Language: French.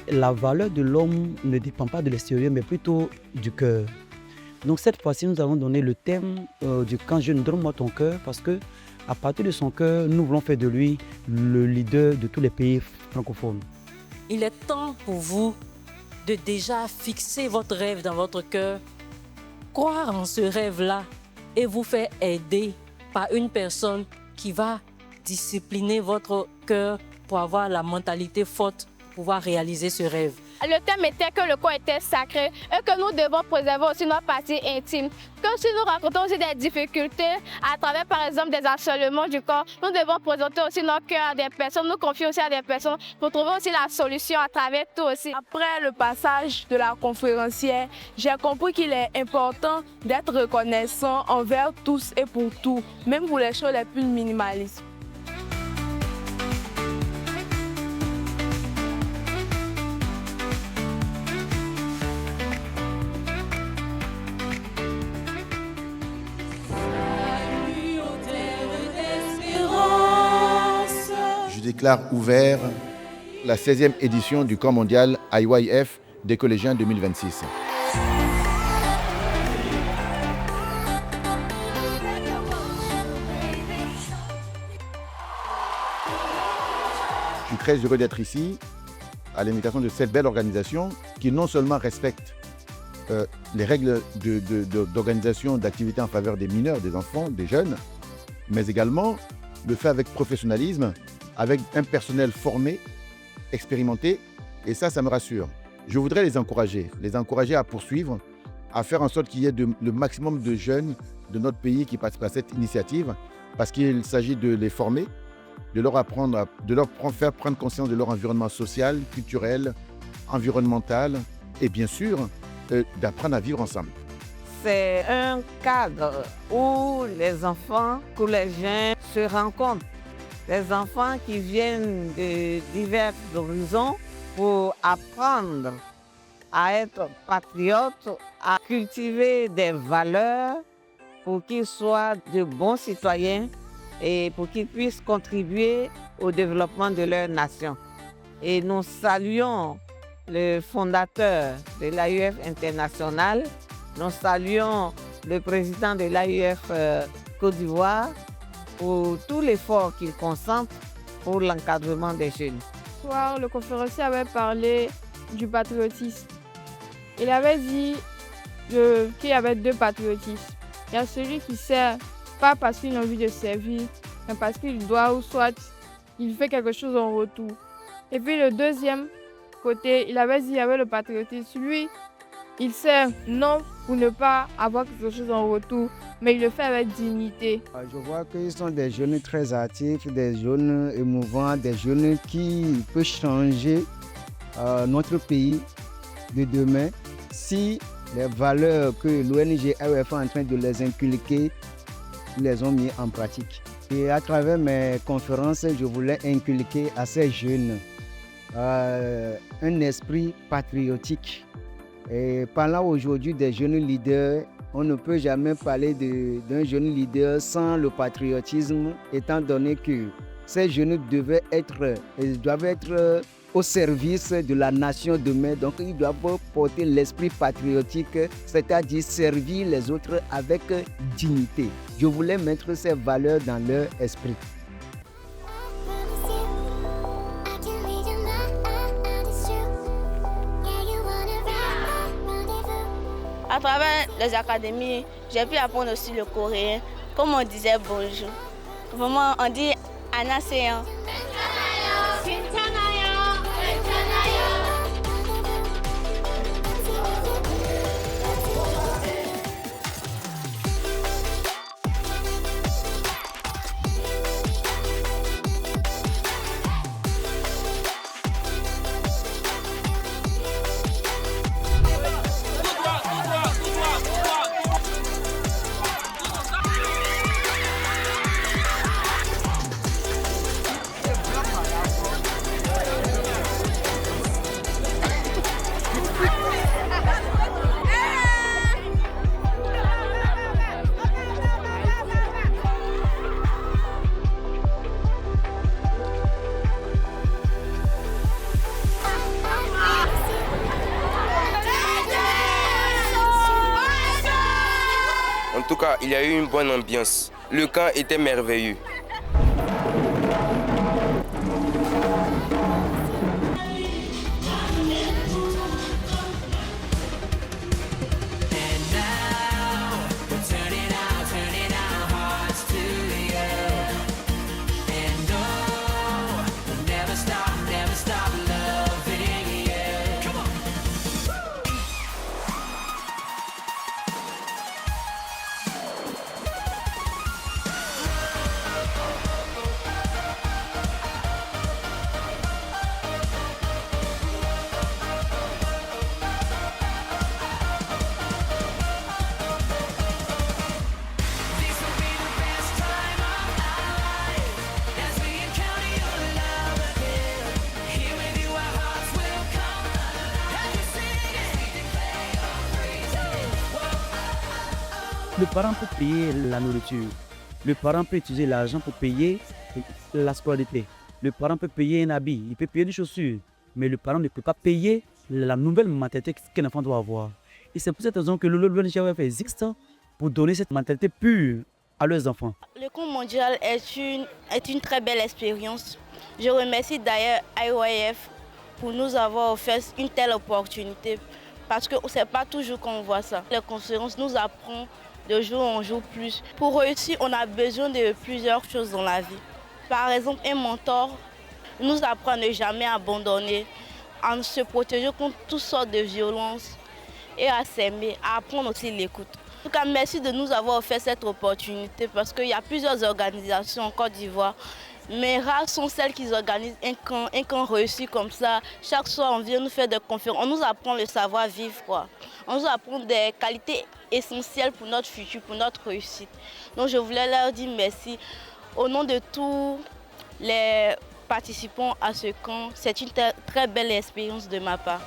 la valeur de l'homme ne dépend pas de l'extérieur, mais plutôt du cœur. Donc cette fois-ci, nous avons donné le thème du « Quand jeune, donne-moi ton cœur » parce que à partir de son cœur, nous voulons faire de lui le leader de tous les pays francophones. Il est temps pour vous de déjà fixer votre rêve dans votre cœur, croire en ce rêve-là et vous faire aider par une personne qui va discipliner votre cœur pour avoir la mentalité forte pour pouvoir réaliser ce rêve. Le thème était que le corps était sacré et que nous devons préserver aussi notre partie intime. Que si nous rencontrons aussi des difficultés à travers par exemple des harcèlements du corps, nous devons présenter aussi notre cœur à des personnes, nous confier aussi à des personnes pour trouver aussi la solution à travers tout aussi. Après le passage de la conférencière, j'ai compris qu'il est important d'être reconnaissant envers tous et pour tout, même pour les choses les plus minimalistes. Je déclare ouvert la 16e édition du camp mondial IYF des collégiens 2026. Je suis très heureux d'être ici à l'invitation de cette belle organisation qui non seulement respecte les règles d'organisation d'activités en faveur des mineurs, des enfants, des jeunes, mais également le fait avec professionnalisme, avec un personnel formé, expérimenté, et ça me rassure. Je voudrais les encourager à poursuivre, à faire en sorte qu'il y ait le maximum de jeunes de notre pays qui participent à cette initiative, parce qu'il s'agit de les former, de leur apprendre, faire prendre conscience de leur environnement social, culturel, environnemental, et bien sûr, d'apprendre à vivre ensemble. C'est un cadre où les enfants collégiens se rencontrent. Des enfants qui viennent de divers horizons pour apprendre à être patriotes, à cultiver des valeurs pour qu'ils soient de bons citoyens et pour qu'ils puissent contribuer au développement de leur nation. Et nous saluons le fondateur de l'AUF international, nous saluons le président de l'AUF Côte d'Ivoire pour tout l'effort qu'il concentre pour l'encadrement des jeunes. Ce soir, le conférencier avait parlé du patriotisme. Il avait dit qu'il y avait deux patriotismes. Il y a celui qui sert pas parce qu'il a envie de servir, mais parce qu'il doit ou soit il fait quelque chose en retour. Et puis le deuxième côté, il avait dit qu'il y avait le patriotisme. Lui, il sert non pour ne pas avoir quelque chose en retour, mais il le fait avec dignité. Je vois qu'ils sont des jeunes très actifs, des jeunes émouvants, des jeunes qui peuvent changer notre pays de demain si les valeurs que l'ONG AUF est en train de les inculquer, les ont mis en pratique. Et à travers mes conférences, je voulais inculquer à ces jeunes un esprit patriotique. Et parlant aujourd'hui des jeunes leaders, on ne peut jamais parler d'un jeune leader sans le patriotisme, étant donné que ces jeunes doivent être au service de la nation demain. Donc ils doivent porter l'esprit patriotique, c'est-à-dire servir les autres avec dignité. Je voulais mettre ces valeurs dans leur esprit. À travers les académies, j'ai pu apprendre aussi le coréen. Comme on disait bonjour. Vraiment, on dit 안녕하세요. tout cas, il y a eu une bonne ambiance. Le camp était merveilleux. Le parent peut payer la nourriture. Le parent peut utiliser l'argent pour payer la scolarité. Le parent peut payer un habit, il peut payer des chaussures. Mais le parent ne peut pas payer la nouvelle mentalité qu'un enfant doit avoir. Et c'est pour cette raison que l'ONG existe pour donner cette mentalité pure à leurs enfants. Le Camp mondial est une très belle expérience. Je remercie d'ailleurs IYF pour nous avoir offert une telle opportunité parce que ce n'est pas toujours qu'on voit ça. Les conférences nous apprennent de jour en jour plus. Pour réussir, on a besoin de plusieurs choses dans la vie. Par exemple, un mentor nous apprend à ne jamais abandonner, à se protéger contre toutes sortes de violences et à s'aimer, à apprendre aussi l'écoute. En tout cas, merci de nous avoir offert cette opportunité parce qu'il y a plusieurs organisations en Côte d'Ivoire. Mais rares sont celles qui organisent un camp réussi comme ça. Chaque soir, on vient nous faire des conférences. On nous apprend le savoir-vivre, quoi. On nous apprend des qualités essentielles pour notre futur, pour notre réussite. Donc, je voulais leur dire merci. Au nom de tous les participants à ce camp, c'est une très belle expérience de ma part.